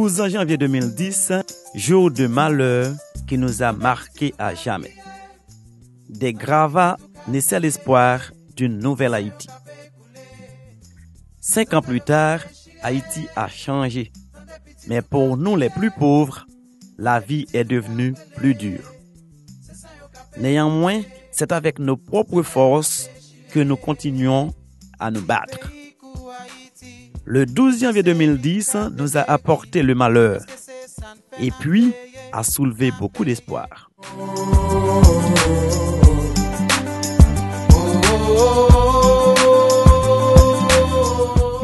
12 janvier 2010, jour de malheur qui nous a marqués à jamais. Des gravats naissaient l'espoir d'une nouvelle Haïti. 5 ans plus tard, Haïti a changé. Mais pour nous les plus pauvres, la vie est devenue plus dure. Néanmoins, c'est avec nos propres forces que nous continuons à nous battre. Le 12 janvier 2010 nous a apporté le malheur et puis a soulevé beaucoup d'espoir.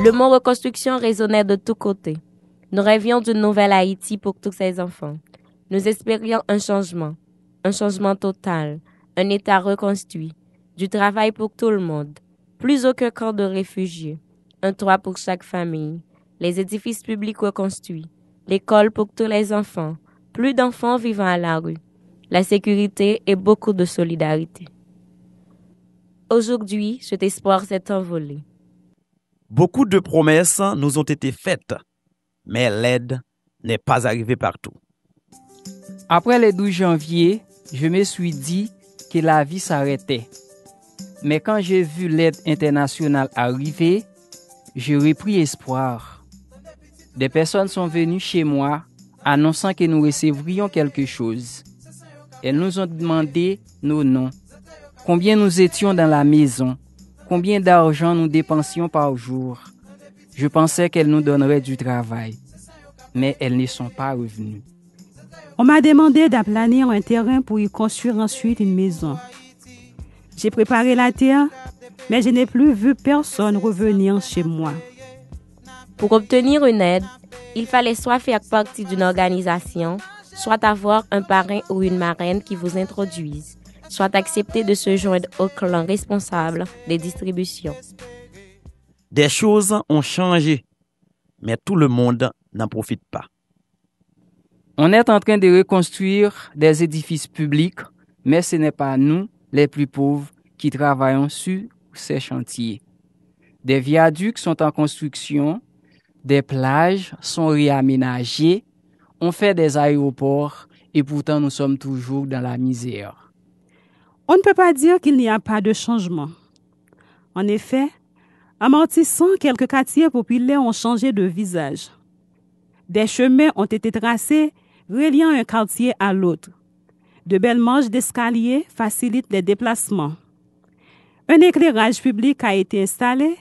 Le mot reconstruction résonnait de tous côtés. Nous rêvions d'une nouvelle Haïti pour tous ces enfants. Nous espérions un changement total, un État reconstruit, du travail pour tout le monde, plus aucun camp de réfugiés, un toit pour chaque famille, les édifices publics reconstruits, l'école pour tous les enfants, plus d'enfants vivant à la rue, la sécurité et beaucoup de solidarité. Aujourd'hui, cet espoir s'est envolé. Beaucoup de promesses nous ont été faites, mais l'aide n'est pas arrivée partout. Après le 12 janvier, je me suis dit que la vie s'arrêtait. Mais quand j'ai vu l'aide internationale arriver, j'ai repris espoir. Des personnes sont venues chez moi annonçant que nous recevrions quelque chose. Elles nous ont demandé nos noms, combien nous étions dans la maison, combien d'argent nous dépensions par jour. Je pensais qu'elles nous donneraient du travail, mais elles ne sont pas revenues. On m'a demandé d'aplanir un terrain pour y construire ensuite une maison. J'ai préparé la terre, mais je n'ai plus vu personne revenir chez moi. Pour obtenir une aide, il fallait soit faire partie d'une organisation, soit avoir un parrain ou une marraine qui vous introduise, soit accepter de se joindre au clan responsable des distributions. Des choses ont changé, mais tout le monde n'en profite pas. On est en train de reconstruire des édifices publics, mais ce n'est pas nous, les plus pauvres, qui travaillons sur ces chantiers. Des viaducs sont en construction, des plages sont réaménagées, on fait des aéroports et pourtant nous sommes toujours dans la misère. On ne peut pas dire qu'il n'y a pas de changement. En effet, amortissant, quelques quartiers populaires ont changé de visage. Des chemins ont été tracés reliant un quartier à l'autre. De belles marches d'escalier facilitent les déplacements. Un éclairage public a été installé.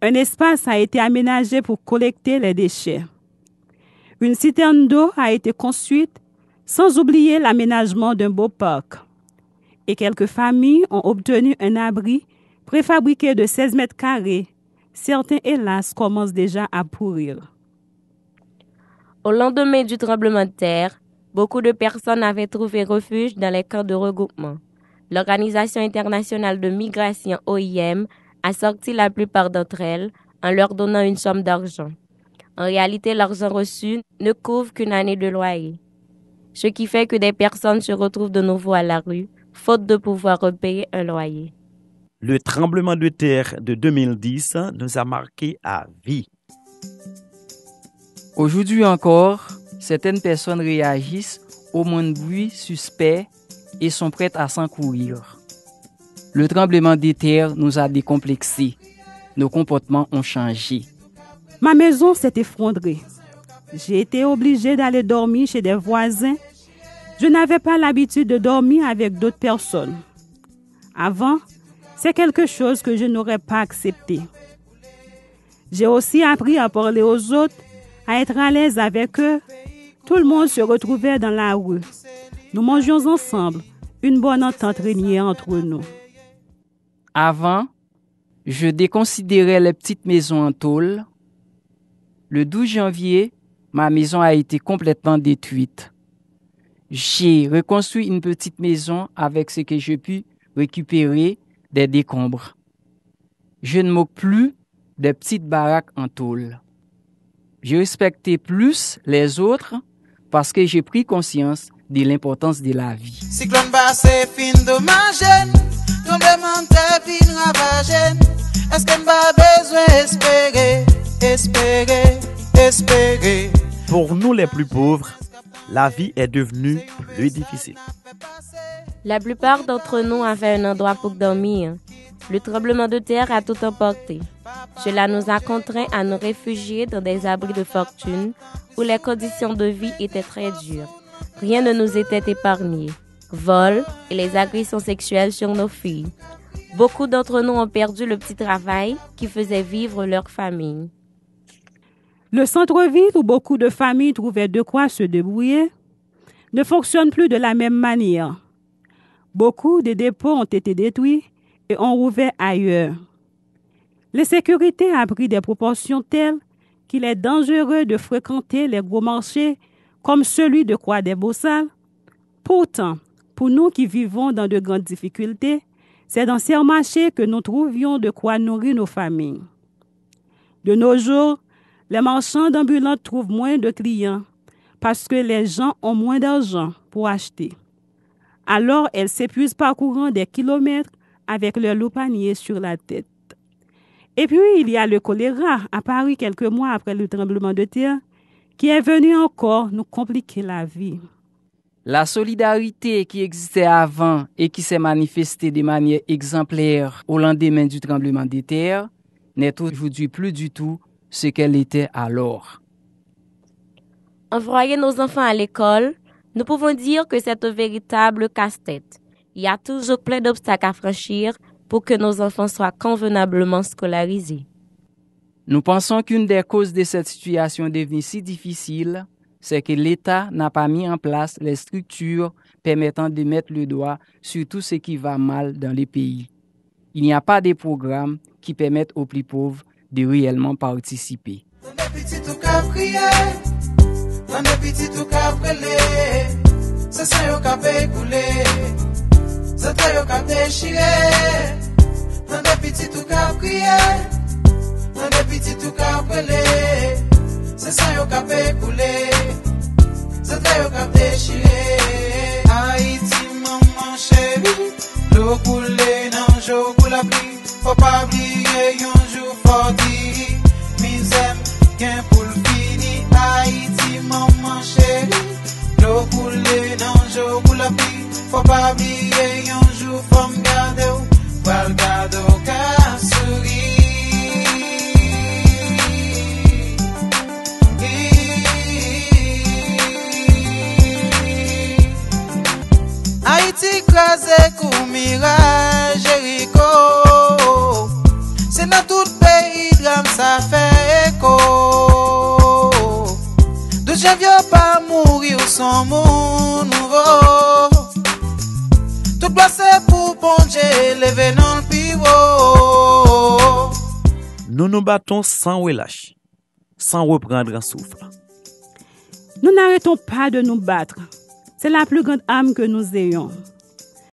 Un espace a été aménagé pour collecter les déchets. Une citerne d'eau a été construite, sans oublier l'aménagement d'un beau parc. Et quelques familles ont obtenu un abri préfabriqué de 16 mètres carrés. Certains, hélas, commencent déjà à pourrir. Au lendemain du tremblement de terre, beaucoup de personnes avaient trouvé refuge dans les camps de regroupement. L'Organisation internationale de migration OIM a sorti la plupart d'entre elles en leur donnant une somme d'argent. En réalité, l'argent reçu ne couvre qu'une année de loyer, ce qui fait que des personnes se retrouvent de nouveau à la rue, faute de pouvoir repayer un loyer. Le tremblement de terre de 2010 nous a marqués à vie. Aujourd'hui encore, certaines personnes réagissent au moindre bruit suspect et sont prêtes à s'encourir. Le tremblement de terre nous a décomplexés. Nos comportements ont changé. Ma maison s'est effondrée. J'ai été obligée d'aller dormir chez des voisins. Je n'avais pas l'habitude de dormir avec d'autres personnes. Avant, c'est quelque chose que je n'aurais pas accepté. J'ai aussi appris à parler aux autres, à être à l'aise avec eux. Tout le monde se retrouvait dans la rue. Nous mangions ensemble. Une bonne entente régnait entre nous. Avant, je déconsidérais les petites maisons en tôle. Le 12 janvier, ma maison a été complètement détruite. J'ai reconstruit une petite maison avec ce que j'ai pu récupérer des décombres. Je ne moque plus des petites baraques en tôle. J'ai respecté plus les autres parce que j'ai pris conscience de l'importance de la vie. Cyclone basse fin dommage, tremblement de fin ravage. Est-ce qu'on va besoin espérer, espérer, espérer? pour nous les plus pauvres, la vie est devenue plus difficile. La plupart d'entre nous avaient un endroit pour dormir. Le tremblement de terre a tout emporté. Cela nous a contraints à nous réfugier dans des abris de fortune où les conditions de vie étaient très dures. Rien ne nous était épargné. Vols et les agressions sexuelles sur nos filles. Beaucoup d'entre nous ont perdu le petit travail qui faisait vivre leur famille. Le centre-ville où beaucoup de familles trouvaient de quoi se débrouiller ne fonctionne plus de la même manière. Beaucoup de dépôts ont été détruits et ont rouvert ailleurs. L'insécurité a pris des proportions telles qu'il est dangereux de fréquenter les gros marchés comme celui de Croix-des-Bossals. Pourtant, pour nous qui vivons dans de grandes difficultés, c'est dans ces marchés que nous trouvions de quoi nourrir nos familles. De nos jours, les marchands ambulants trouvent moins de clients parce que les gens ont moins d'argent pour acheter. Alors, elles s'épuisent parcourant des kilomètres avec leur lourd panier sur la tête. Et puis, il y a le choléra apparu quelques mois après le tremblement de terre qui est venu encore nous compliquer la vie. La solidarité qui existait avant et qui s'est manifestée de manière exemplaire au lendemain du tremblement de terre n'est aujourd'hui plus du tout ce qu'elle était alors. Envoyer nos enfants à l'école, nous pouvons dire que c'est un véritable casse-tête. Il y a toujours plein d'obstacles à franchir pour que nos enfants soient convenablement scolarisés. Nous pensons qu'une des causes de cette situation devenue si difficile, c'est que l'État n'a pas mis en place les structures permettant de mettre le doigt sur tout ce qui va mal dans les pays. Il n'y a pas de programme qui permettent aux plus pauvres de réellement participer. Haïti, maman chérie, l'eau coule dans jour pour la pluie. Faut pas oublier un jour forti, misère qu'un pour le fini. Haïti, maman chérie, l'eau coule dans jour pour la pluie. Faut pas oublier un jour faut me garder ou pas le garder au cas souris. Haïti crasé coup mirage Jéricho. C'est dans tout pays drame ça fait écho. De janvier pas mourir son monde nouveau. Tout doit c'est pour bon Dieu lever dans le pivot. Nous nous battons sans relâche, sans reprendre un souffle. Nous n'arrêtons pas de nous battre. C'est la plus grande âme que nous ayons.